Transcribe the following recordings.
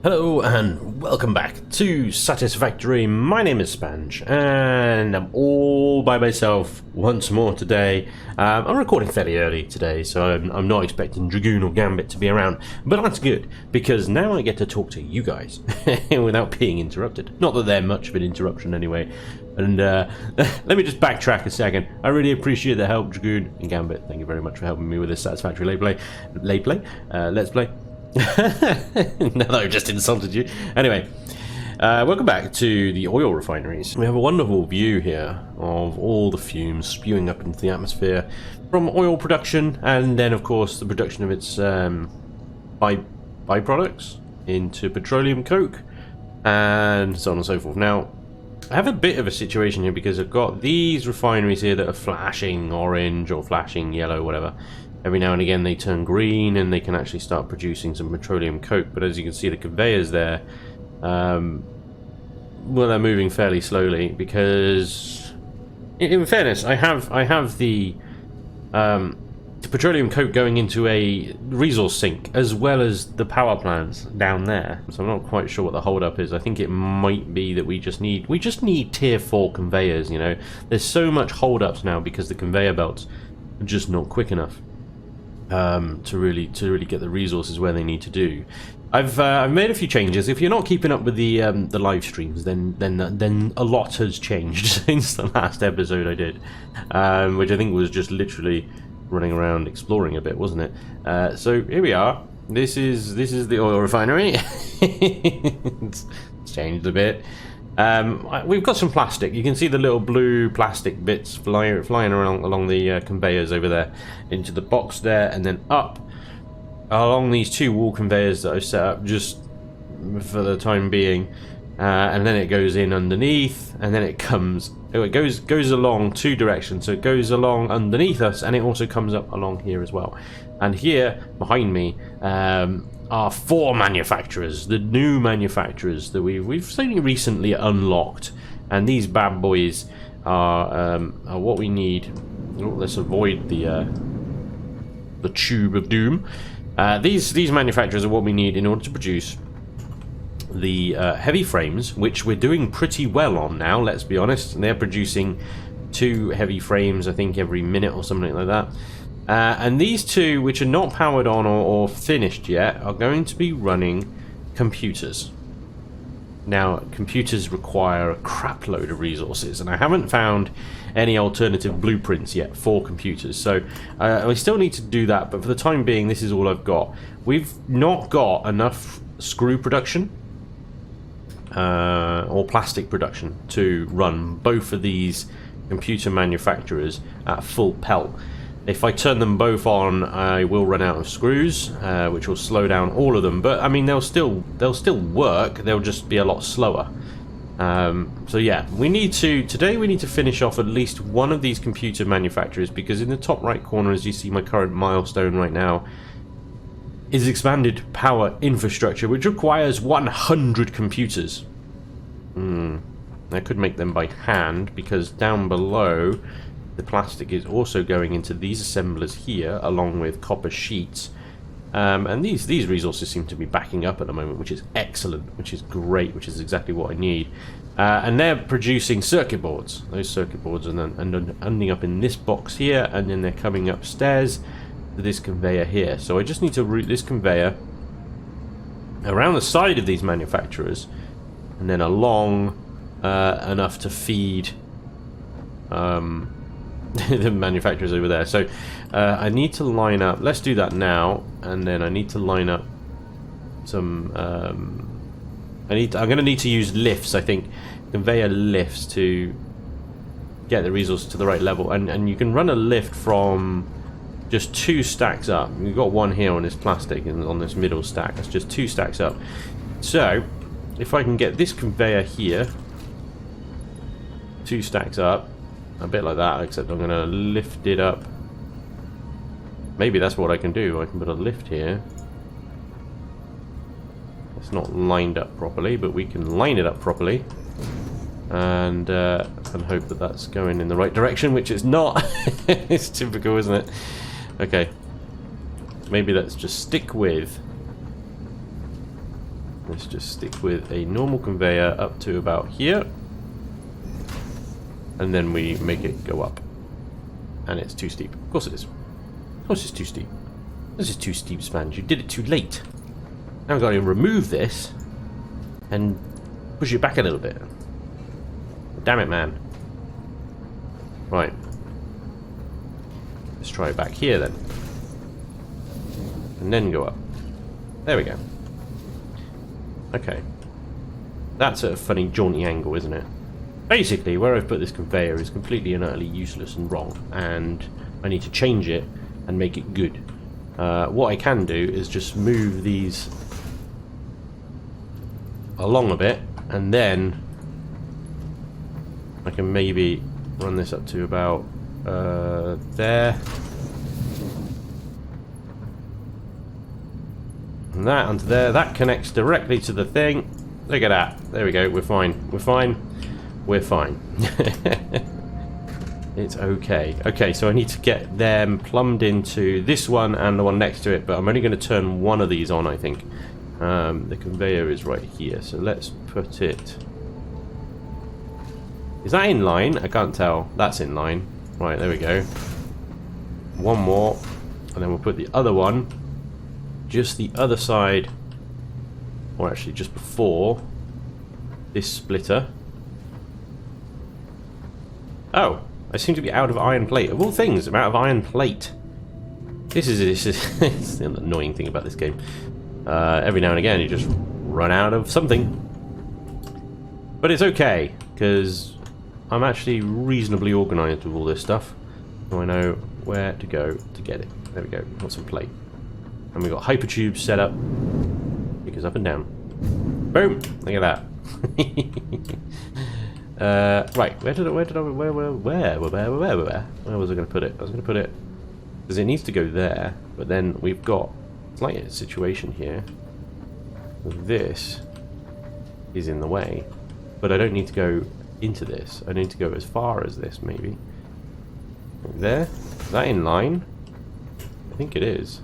Hello and welcome back to Satisfactory. My name is Spanj and I'm all by myself once more today. I'm recording fairly early today, so I'm not expecting Dragoon or Gambit to be around, but that's good because now I get to talk to you guys without being interrupted. Not that they're much of an interruption anyway. And let me just backtrack a second. I really appreciate the help, Dragoon and Gambit. Thank you very much for helping me with this Satisfactory Let's Play. Now that I've just insulted you. Anyway, welcome back to the oil refineries. We have a wonderful view here of all the fumes spewing up into the atmosphere from oil production, and then of course the production of its byproducts into petroleum coke, and so on and so forth. Now, I have a bit of a situation here because I've got these refineries here that are flashing orange or flashing yellow, whatever. Every now and again they turn green and they can actually start producing some petroleum coke, but as you can see the conveyors there, well, they're moving fairly slowly because in fairness I have the petroleum coke going into a resource sink as well as the power plants down there, so I'm not quite sure what the hold up is. I think it might be that we just need tier 4 conveyors. You know, there's so much hold ups now because the conveyor belts are just not quick enough to really get the resources where they need to do. I've made a few changes. If you're not keeping up with the live streams, then a lot has changed since the last episode I did, which I think was just literally running around exploring a bit, wasn't it? So here we are. This is the oil refinery. It's changed a bit. We've got some plastic. You can see the little blue plastic bits flying around along the conveyors over there into the box there, and then up along these two wall conveyors that I've set up just for the time being, and then it goes in underneath, and then it goes along two directions. So it goes along underneath us, and it also comes up along here as well. And here behind me are 4 manufacturers, the new manufacturers that we've only recently unlocked, and these bad boys are what we need. Oh, let's avoid the tube of doom. These manufacturers are what we need in order to produce the heavy frames, which we're doing pretty well on now, let's be honest. They're producing 2 heavy frames, I think, every minute or something like that. And these 2, which are not powered on or finished yet, are going to be running computers. Now, computers require a crap load of resources, and I haven't found any alternative blueprints yet for computers. So I still need to do that, but for the time being, this is all I've got. We've not got enough screw production or plastic production to run both of these computer manufacturers at full pelt. If I turn them both on, I will run out of screws, which will slow down all of them. But I mean, they'll still work. They'll just be a lot slower. So yeah, today we need to finish off at least one of these computer manufacturers, because in the top right corner, as you see, my current milestone right now is expanded power infrastructure, which requires 100 computers. I could make them by hand, because down below the plastic is also going into these assemblers here, along with copper sheets. And these resources seem to be backing up at the moment, which is excellent, which is great, which is exactly what I need. And they're producing circuit boards. Those circuit boards are then ending up in this box here, and then they're coming upstairs to this conveyor here. So I just need to route this conveyor around the side of these manufacturers, and then along enough to feed the manufacturers over there. So I need to line up, let's do that now, and then I need to line up some I'm going to need to use lifts, I think, conveyor lifts, to get the resources to the right level. And you can run a lift from just 2 stacks up. We've got one here on this plastic and on this middle stack. That's just 2 stacks up. So if I can get this conveyor here 2 stacks up, a bit like that, except I'm going to lift it up. Maybe that's what I can do. I can put a lift here. It's not lined up properly, but we can line it up properly, and hope that that's going in the right direction, which it's not. It's typical, isn't it? Okay, maybe let's just stick with Let's just stick with a normal conveyor up to about here. And then we make it go up. And it's too steep. Of course it is. Of course it's too steep. This is too steep, Spanj. You did it too late. Now we've got to remove this and push it back a little bit. Damn it, man. Right. Let's try it back here then. And then go up. There we go. Okay. That's at a funny jaunty angle, isn't it? Basically, where I've put this conveyor is completely and utterly useless and wrong, and I need to change it and make it good. What I can do is just move these along a bit, and then I can maybe run this up to about there. And that onto there. That connects directly to the thing. Look at that. There we go. We're fine. We're fine. We're fine. It's okay. Okay, so I need to get them plumbed into this one and the one next to it, but I'm only going to turn one of these on, I think. The conveyor is right here, so let's put it... Is that in line? I can't tell. That's in line. Right, there we go. One more, and then we'll put the other one just the other side, or actually just before this splitter. Oh, I seem to be out of iron plate. Of all things, I'm out of iron plate. This is it's the annoying thing about this game. Every now and again, you just run out of something. But it's okay, because I'm actually reasonably organised with all this stuff. So I know where to go to get it. There we go. Got some plate. And we've got hypertubes set up. It goes up and down. Boom! Look at that. Right, where was I going to put it? I was going to put it because it needs to go there, but then we've got like a situation here. This is in the way, but I don't need to go into this. I need to go as far as this, maybe. There, is that in line? I think it is.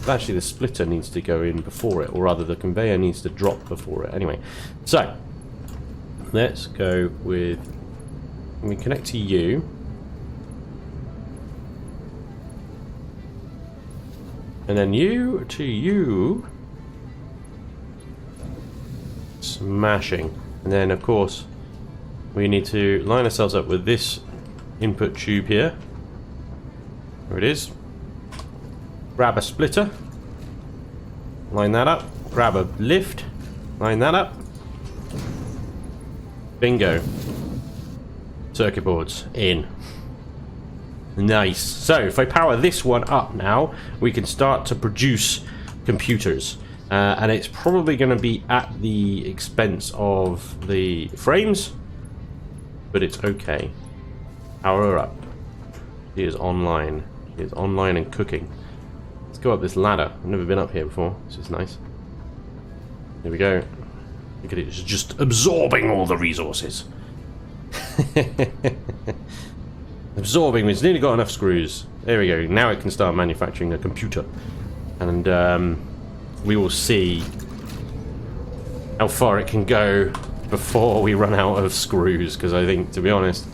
Actually, the splitter needs to go in before it, or rather the conveyor needs to drop before it. Anyway, so let's go with, we connect to you, and then you to you. Smashing. And then of course we need to line ourselves up with this input tube here. There it is. Grab a splitter, line that up, grab a lift, line that up. Bingo. Circuit boards in. Nice. So if I power this one up now, we can start to produce computers. And it's probably going to be at the expense of the frames, but it's okay. Power up. She is online. She is online and cooking. Let's go up this ladder. I've never been up here before. This is nice. Here we go. Look at it, it's just absorbing all the resources. Absorbing, it's nearly got enough screws. There we go. Now it can start manufacturing a computer. And we will see how far it can go before we run out of screws. Because I think, to be honest...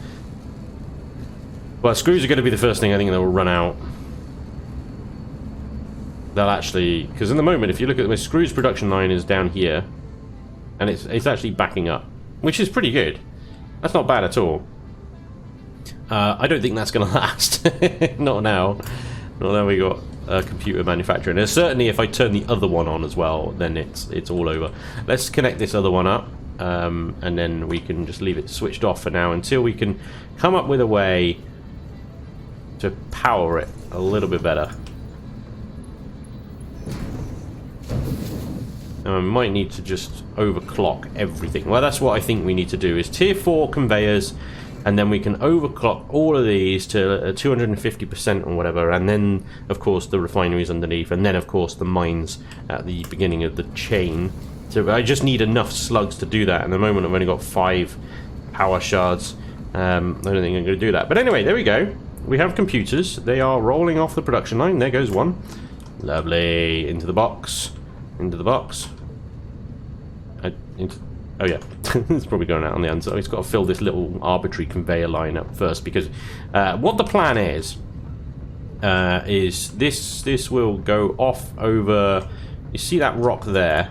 Well, screws are going to be the first thing I think that will run out. They'll actually... Because in the moment, if you look at my screws production line is down here. And it's actually backing up. Which is pretty good. That's not bad at all. I don't think that's going to last. Not now. Not now we got computer manufacturing. And certainly if I turn the other one on as well, then it's all over. Let's connect this other one up. And then we can just leave it switched off for now until we can come up with a way to power it a little bit better. And I might need to just overclock everything. Well, that's what I think we need to do, is tier 4 conveyors, and then we can overclock all of these to 250% or whatever, and then of course the refineries underneath, and then of course the mines at the beginning of the chain. So I just need enough slugs to do that. At the moment I've only got 5 power shards. I don't think I'm going to do that. But anyway, there we go. We have computers. They are rolling off the production line. There goes one. Lovely. Into the box. into the box. Oh yeah, it's probably going out on the end, so it's got to fill this little arbitrary conveyor line up first, because what the plan is this will go off over, you see that rock there?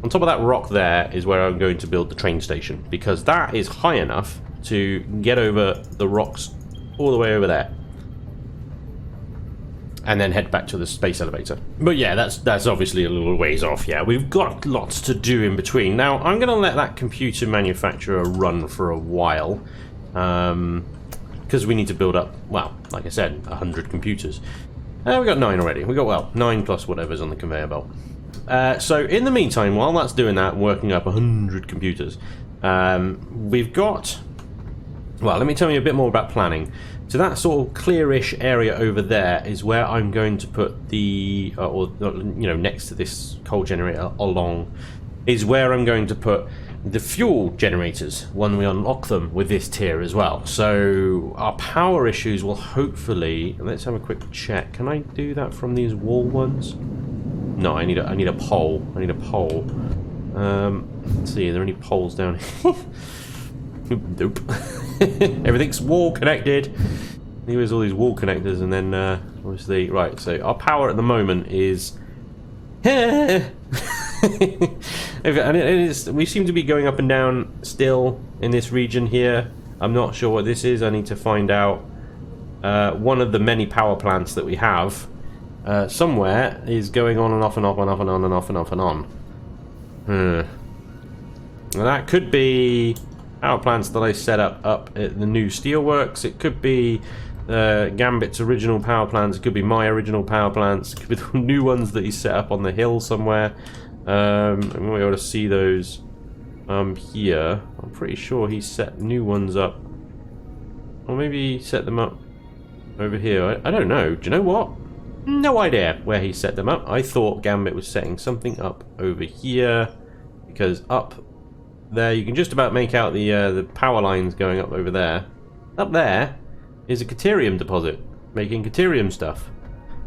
On top of that rock there is where I'm going to build the train station, because that is high enough to get over the rocks all the way over there. And then head back to the space elevator. But yeah, that's obviously a little ways off. Yeah, we've got lots to do in between. Now, I'm going to let that computer manufacturer run for a while. Because we need to build up, well, like I said, 100 computers. We got 9 already. We got, well, 9 plus whatever's on the conveyor belt. So in the meantime, while that's doing that, working up 100 computers, we've got... Well, let me tell you a bit more about planning. So that sort of clearish area over there is where I'm going to put the, next to this coal generator along, is where I'm going to put the fuel generators when we unlock them with this tier as well. So our power issues will hopefully, let's have a quick check. Can I do that from these wall ones? No, I need a pole. I need a pole. Let's see, are there any poles down here? Nope. Everything's wall connected. Here's all these wall connectors, and then obviously, right. So our power at the moment is, and we seem to be going up and down still in this region here. I'm not sure what this is. I need to find out. One of the many power plants that we have somewhere is going on and off and off and off and on and off and off and on. Now that could be power plants that I set up at the new steelworks. It could be Gambit's original power plants. It could be my original power plants. It could be the new ones that he set up on the hill somewhere. I'm going to be able to see those here. I'm pretty sure he set new ones up. Or maybe he set them up over here. I don't know. Do you know what? No idea where he set them up. I thought Gambit was setting something up over here, because up there you can just about make out the power lines going up over there. Up there is a Caterium deposit, making Caterium stuff.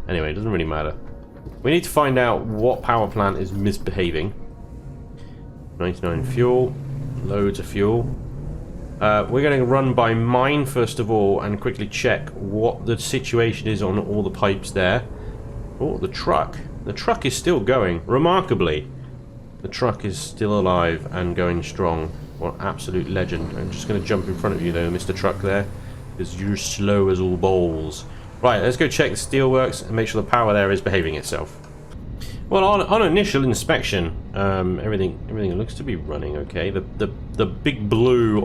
Anyway, it doesn't really matter. We need to find out what power plant is misbehaving. 99 fuel, loads of fuel. We're going to run by mine first of all and quickly check what the situation is on all the pipes there. Oh, the truck. The truck is still going, remarkably. The truck is still alive and going strong. What an absolute legend. I'm just going to jump in front of you though, Mr. Truck there, because you're slow as all balls. Right, let's go check the steelworks and make sure the power there is behaving itself. Well, on initial inspection, everything looks to be running okay. The big blue,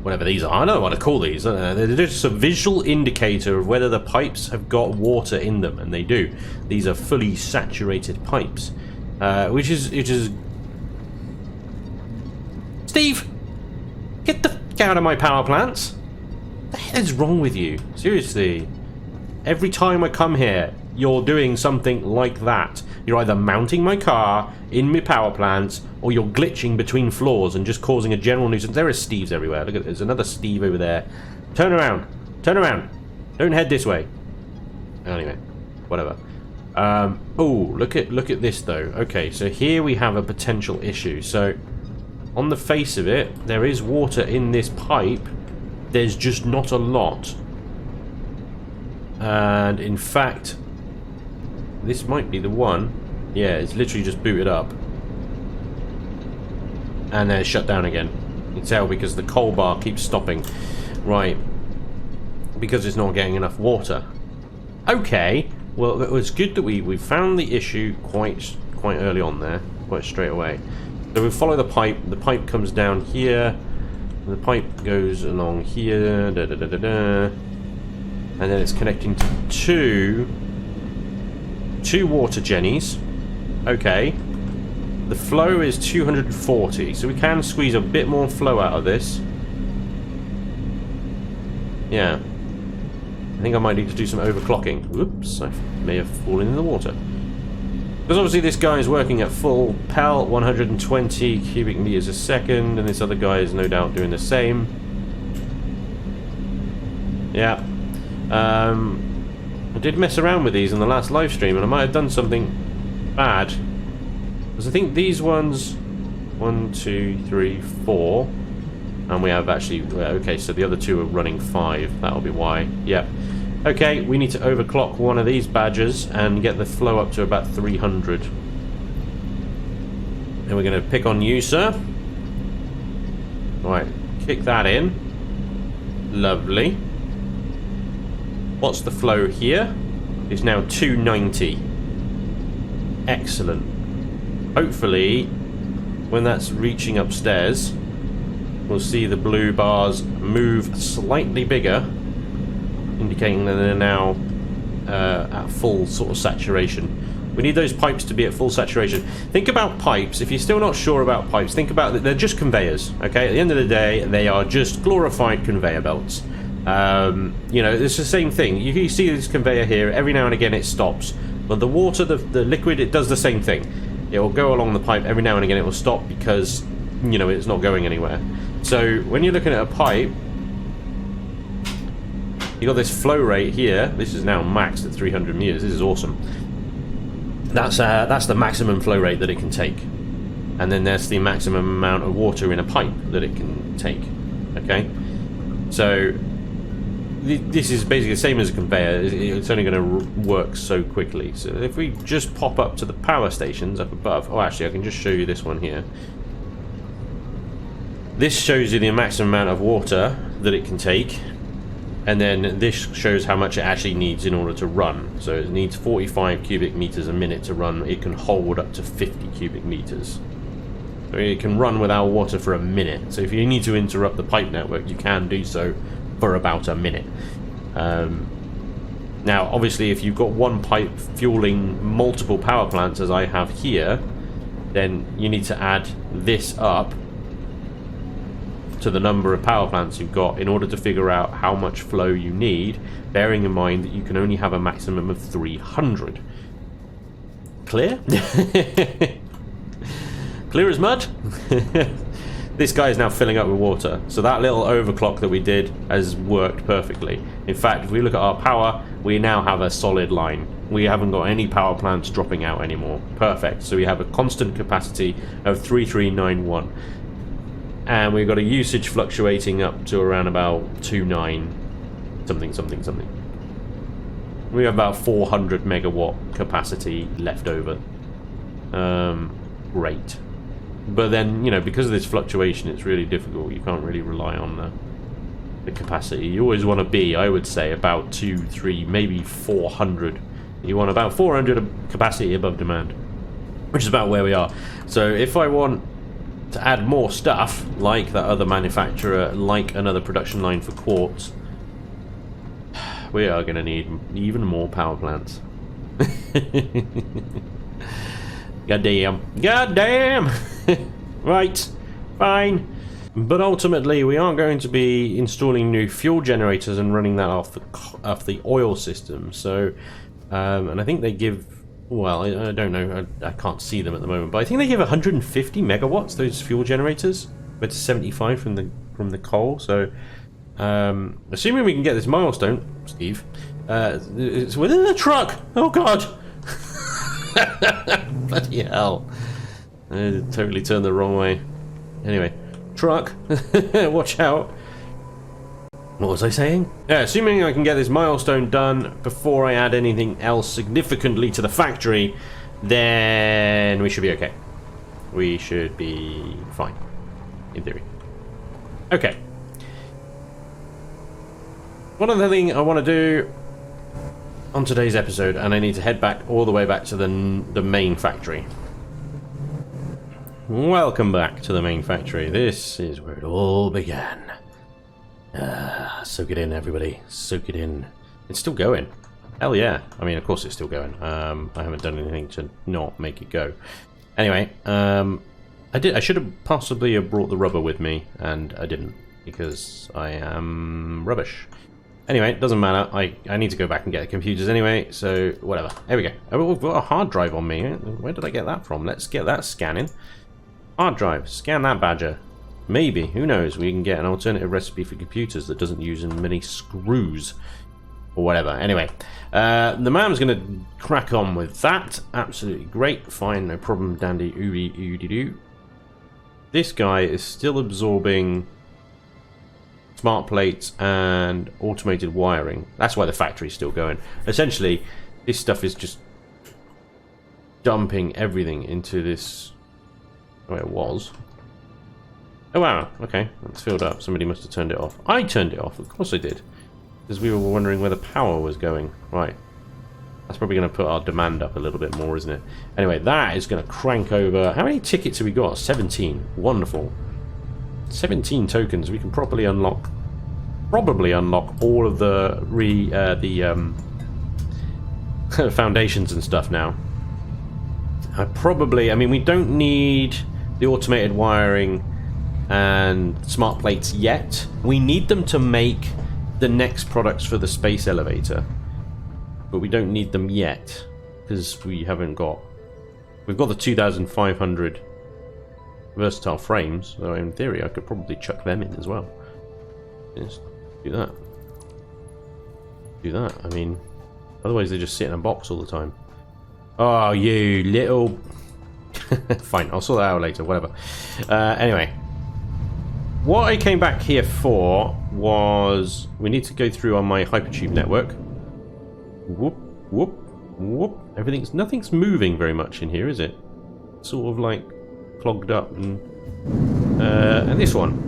whatever these are, I don't know what to call these. They're just a visual indicator of whether the pipes have got water in them, and they do. These are fully saturated pipes, which is. Steve, get the f out of my power plants. What the hell is wrong with you? Seriously, every time I come here, you're doing something like that. You're either mounting my car in my power plants, or you're glitching between floors and just causing a general nuisance. There are Steves everywhere. Look at, there's another Steve over there. Turn around. Turn around. Don't head this way. Anyway, whatever. Oh, look at this though. Okay, so here we have a potential issue. So on the face of it, there is water in this pipe. There's just not a lot. And in fact, this might be the one. Yeah, it's literally just booted up. And then it's shut down again. You can tell because the coal bar keeps stopping. Right. Because it's not getting enough water. Okay. Well, it was good that we found the issue quite early on there. Quite straight away. So we follow the pipe. The pipe comes down here. The pipe goes along here. Da, da, da, da, da. And then it's connecting to two water jennies. Okay. The flow is 240, so we can squeeze a bit more flow out of this. Yeah. I think I might need to do some overclocking. Whoops, I may have fallen in the water. Because obviously this guy is working at full PEL, 120 cubic meters a second, and this other guy is no doubt doing the same. Yeah. I did mess around with these in the last live stream, and I might have done something bad. Because I think these ones... 1, 2, 3, 4... And we have actually... Okay, so the other two are running 5. That'll be why. Yep. Okay, we need to overclock one of these badgers and get the flow up to about 300. And we're going to pick on you, sir. Right, kick that in. Lovely. What's the flow here? It's now 290. Excellent. Hopefully, when that's reaching upstairs, we'll see the blue bars move slightly bigger, indicating that they're now at full sort of saturation. We need those pipes to be at full saturation. Think about pipes. If you're still not sure about pipes, think about that. They're just conveyors, okay? At the end of the day, they are just glorified conveyor belts. You know, it's the same thing. You see this conveyor here. Every now and again, it stops. But the water, the liquid, it does the same thing. It will go along the pipe. Every now and again, it will stop because, you know, it's not going anywhere. So when you're looking at a pipe, you got this flow rate here. This is now maxed at 300 meters. This is awesome. That's the maximum flow rate that it can take, and then there's the maximum amount of water in a pipe that it can take. Okay, so this is basically the same as a conveyor. It's only going to work so quickly. So if we just pop up to the power stations up above, oh, actually, I can just show you this one here. This shows you the maximum amount of water that it can take. And then this shows how much it actually needs in order to run. So it needs 45 cubic meters a minute to run. It can hold up to 50 cubic meters. So it can run without water for a minute. So if you need to interrupt the pipe network, you can do so for about a minute. Now, obviously, if you've got one pipe fueling multiple power plants, as I have here, then you need to add this up to the number of power plants you've got in order to figure out how much flow you need, bearing in mind that you can only have a maximum of 300. Clear? Clear as mud? This guy is now filling up with water, so that little overclock that we did has worked perfectly. In fact, if we look at our power, we now have a solid line. We haven't got any power plants dropping out anymore. Perfect. So we have a constant capacity of 3391. And we've got a usage fluctuating up to around about 2.9 something. We have about 400 megawatt capacity left over. Great. But then, you know, because of this fluctuation, it's really difficult. You can't really rely on the capacity. You always want to be, I would say, about 2, 3, maybe 400. You want about 400 capacity above demand, which is about where we are. So if I want to add more stuff, like that other manufacturer, like another production line for quartz, we are going to need even more power plants. Goddamn. Right, fine. But ultimately, we are going to be installing new fuel generators and running that off the oil system. So, and I think they give, well, I don't know, I can't see them at the moment, but I think they give 150 megawatts, those fuel generators, but to 75 from the coal. So, assuming we can get this milestone, Steve, it's within the truck. Oh God! Bloody hell! I totally turned the wrong way. Anyway, truck, watch out. What was I saying? Yeah, assuming I can get this milestone done before I add anything else significantly to the factory, then we should be okay. We should be fine, in theory. Okay. One other thing I want to do on today's episode, and I need to head back all the way back to the main factory. Welcome back to the main factory. This is where it all began. Soak it in, everybody. Soak it in. It's still going. Hell yeah. I mean, of course it's still going. I haven't done anything to not make it go. Anyway, I should have possibly have brought the rubber with me, and I didn't, because I am rubbish. Anyway, it doesn't matter. I need to go back and get the computers anyway, so whatever. There we go. Oh, we've got a hard drive on me. Where did I get that from? Let's get that scanning. Hard drive. Scan that badger. Maybe, who knows, we can get an alternative recipe for computers that doesn't use as many screws. or whatever. Anyway, the man's going to crack on with that. Absolutely great. Fine, no problem. Dandy, oody-oody-doo. This guy is still absorbing smart plates and automated wiring. That's why the factory's still going. Essentially, this stuff is just dumping everything into this where it was. Oh wow, okay, it's filled up. Somebody must have turned it off. I turned it off, of course I did, because we were wondering where the power was going. Right, that's probably going to put our demand up a little bit more, isn't it? Anyway, that is going to crank over. How many tickets have we got? 17. Wonderful. 17 tokens. We can probably unlock all of the foundations and stuff now. I mean, we don't need the automated wiring and smart plates yet. We need them to make the next products for the space elevator, but we don't need them yet because we've got the 2500 versatile frames, so in theory I could probably chuck them in as well. Just do that. I mean, otherwise they just sit in a box all the time. Oh, you little... Fine, I'll sort that out later, whatever. Anyway, what I came back here for was we need to go through on my hypertube network. Whoop, whoop, whoop. Nothing's moving very much in here, is it? Sort of like clogged up. And this one.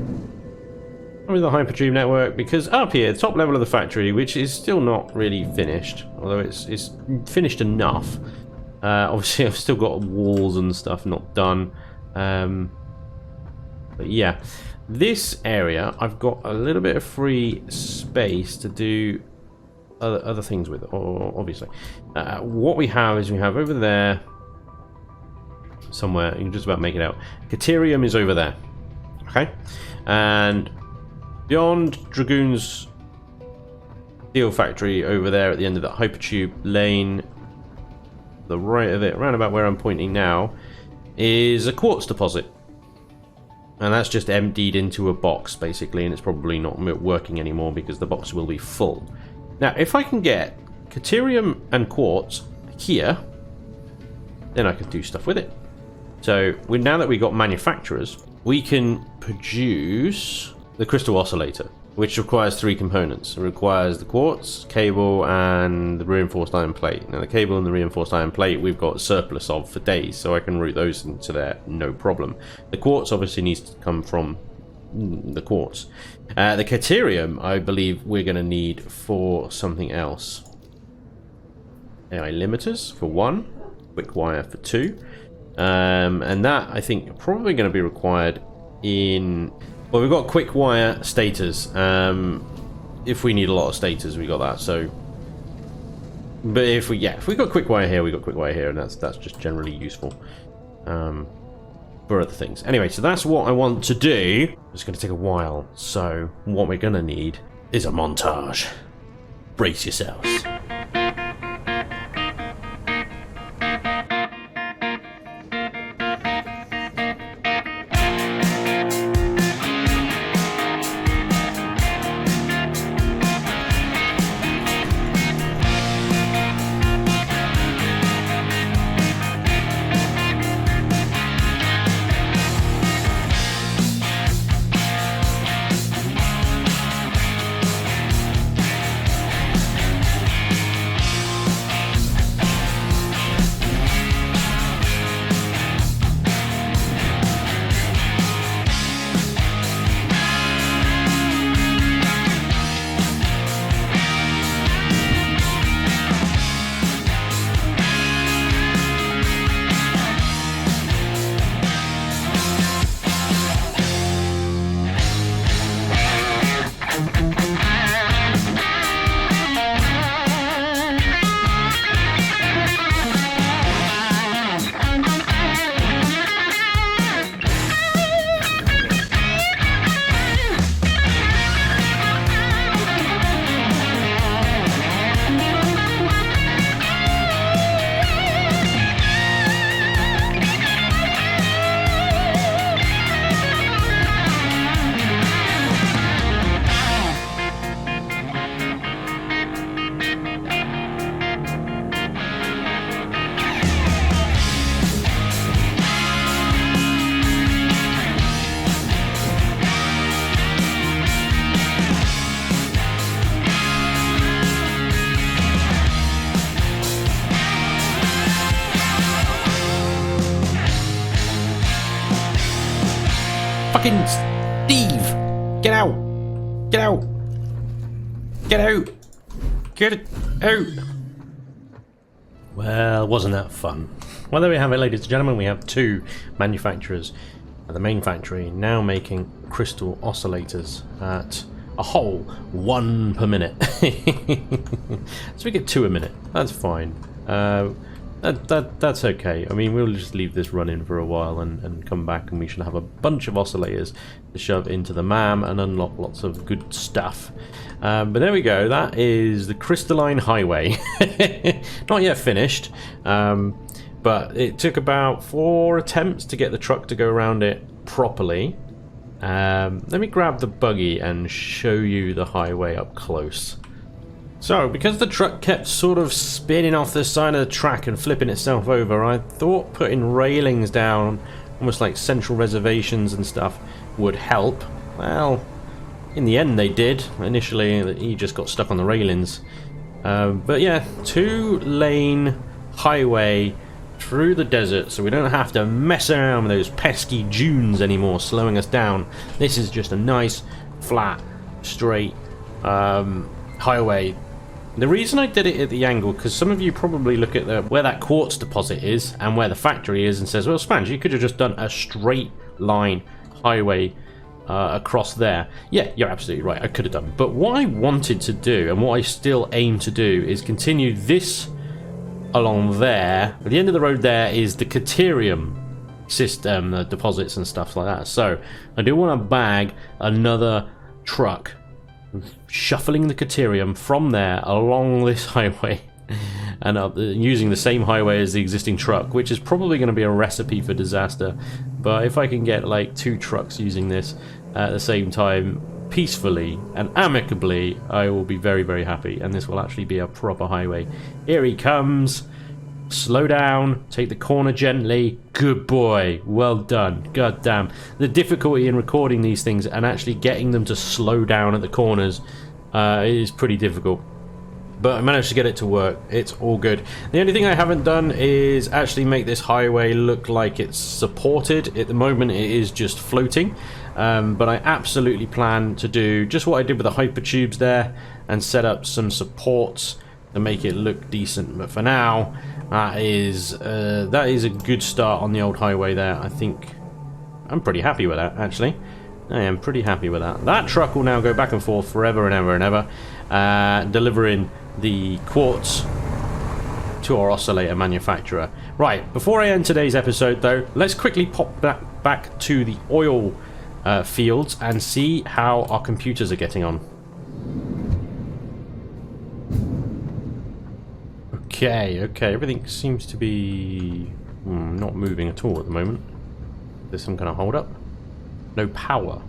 With the hypertube network, because up here, the top level of the factory, which is still not really finished, although it's finished enough. Obviously, I've still got walls and stuff not done. But yeah, this area, I've got a little bit of free space to do other things with, obviously. What we have is we have over there, somewhere, you can just about make it out. Caterium is over there. Okay? And beyond Dragoon's steel factory over there at the end of that hypertube lane, the right of it, around about where I'm pointing now, is a quartz deposit. And that's just emptied into a box, basically, and it's probably not working anymore because the box will be full. Now, if I can get Caterium and quartz here, then I can do stuff with it. So, now that we've got manufacturers, we can produce the crystal oscillator, which requires 3 components. It requires the quartz, cable, and the reinforced iron plate. Now, the cable and the reinforced iron plate we've got surplus of for days, so I can route those into there, no problem. The quartz obviously needs to come from the quartz. The Caterium, I believe we're going to need for something else. AI limiters for 1, quick wire for 2, and that I think probably going to be required in... Well, we've got quick wire stators. If we need a lot of stators, we got that. So, but if we got quick wire here, we got quick wire here, and that's just generally useful for other things. Anyway, so that's what I want to do. It's going to take a while. So what we're going to need is a montage. Brace yourselves. Fucking Steve! Get out! Get out! Get out! Get it out! Well, wasn't that fun? Well, there we have it, ladies and gentlemen. We have two manufacturers at the main factory now making crystal oscillators at a whole 1 per minute. So we get 2 a minute. That's fine. That's okay. I mean, we'll just leave this running for a while and come back, and we should have a bunch of oscillators to shove into the MAM and unlock lots of good stuff. But there we go. That is the Crystalline Highway. Not yet finished, but it took about 4 attempts to get the truck to go around it properly. Let me grab the buggy and show you the highway up close. So, because the truck kept sort of spinning off the side of the track and flipping itself over, I thought putting railings down, almost like central reservations and stuff, would help. Well, in the end they did. Initially, he just got stuck on the railings. But yeah, 2-lane highway through the desert, so we don't have to mess around with those pesky dunes anymore slowing us down. This is just a nice, flat, straight highway. The reason I did it at the angle, because some of you probably look at where that quartz deposit is and where the factory is and says, well, Spanj, you could have just done a straight line highway across there. Yeah, you're absolutely right, I could have done. But what I wanted to do, and what I still aim to do, is continue this along there. At the end of the road there is the Caterium system, the deposits and stuff like that. So I do want to bag another truck shuffling the Caterium from there along this highway and using the same highway as the existing truck, which is probably going to be a recipe for disaster. But if I can get like 2 trucks using this at the same time peacefully and amicably, I will be very, very happy, and this will actually be a proper highway. Here he comes. Slow down, take the corner gently. Good boy, well done. God damn. The difficulty in recording these things and actually getting them to slow down at the corners is pretty difficult. But I managed to get it to work. It's all good. The only thing I haven't done is actually make this highway look like it's supported. At the moment it is just floating. But I absolutely plan to do just what I did with the hypertubes there and set up some supports to make it look decent. But for now, that is a good start on the old highway there. I think I'm pretty happy with that, actually. I am pretty happy with that. That truck will now go back and forth forever and ever and ever, delivering the quartz to our oscillator manufacturer. Right, before I end today's episode though, let's quickly pop back to the oil fields and see how our computers are getting on. Okay, everything seems to be not moving at all at the moment. There's some kind of hold up. No power.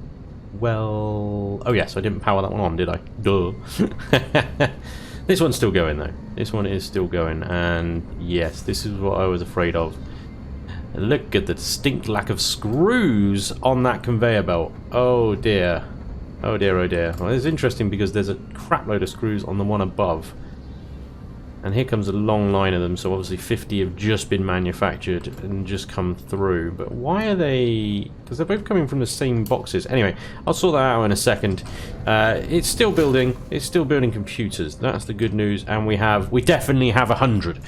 Well, oh yes, I didn't power that one on, did I? Duh. This one's still going though. This one is still going, and yes, this is what I was afraid of. Look at the distinct lack of screws on that conveyor belt. Oh dear. Oh dear, oh dear. Well, it's interesting because there's a crap load of screws on the one above. And here comes a long line of them, so obviously 50 have just been manufactured and just come through. But why are they... because they're both coming from the same boxes. Anyway, I'll sort that out in a second. It's still building. It's still building computers. That's the good news. And we definitely have 100.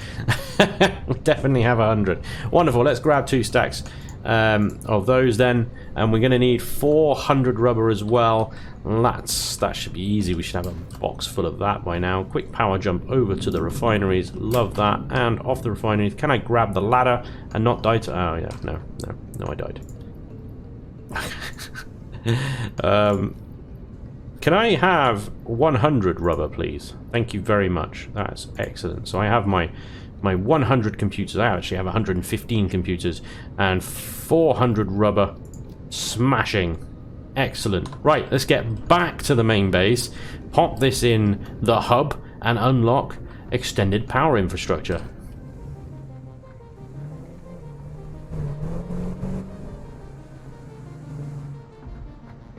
We definitely have 100. Wonderful. Let's grab 2 stacks of those then. And we're going to need 400 rubber as well. That should be easy. We should have a box full of that by now. Quick power jump over to the refineries. Love that. And off the refineries. Can I grab the ladder and not die to... oh yeah, no, I died. Can I have 100 rubber, please? Thank you very much. That's excellent. So I have my 100 computers. I actually have 115 computers and 400 rubber. Smashing. Excellent. Right, let's get back to the main base, pop this in the hub, and unlock extended power infrastructure.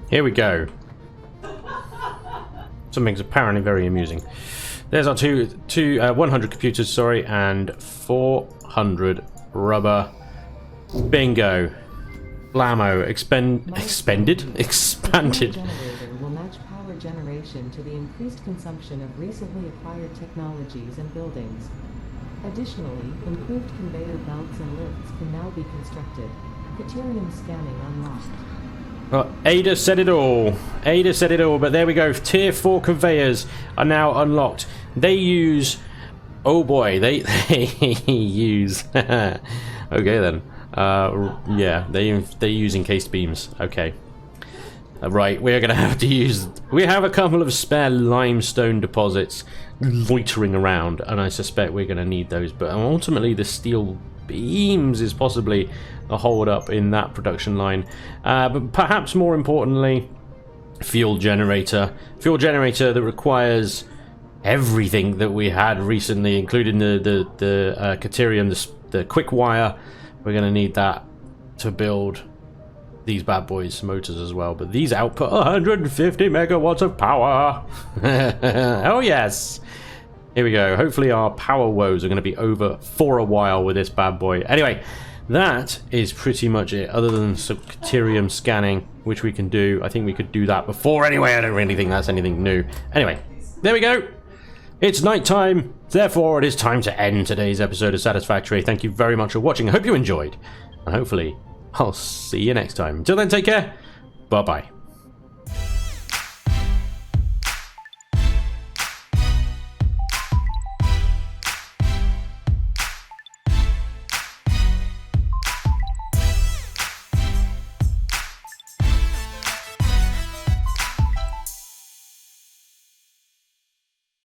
Here we go. Something's apparently very amusing. There's our 100 computers, sorry, and 400 rubber. Bingo. Blammo. Expanded? Expanded. Expanded. Generator will match power generation to the increased consumption of recently acquired technologies and buildings. Additionally, improved conveyor belts and lifts can now be constructed. Criterium scanning unlocked. Well, Ada said it all. Ada said it all, but there we go. Tier 4 conveyors are now unlocked. They use... Oh boy, they use... Okay then. Yeah, they're using encased beams. Okay. Right, we're gonna have to use... We have a couple of spare limestone deposits loitering around, and I suspect we're gonna need those, but ultimately the steel beams is possibly a hold up in that production line. But perhaps more importantly, fuel generator. Fuel generator that requires everything that we had recently, including the Criterium, the quick wire. We're going to need that to build these bad boys motors as well. But these output 150 megawatts of power. Oh yes. Here we go. Hopefully our power woes are going to be over for a while with this bad boy. Anyway, that is pretty much it, other than some Criterium scanning, which we can do. I think we could do that before anyway. I don't really think that's anything new. Anyway, there we go. It's night time. Therefore, it is time to end today's episode of Satisfactory. Thank you very much for watching. I hope you enjoyed. And hopefully, I'll see you next time. Until then, take care. Bye-bye.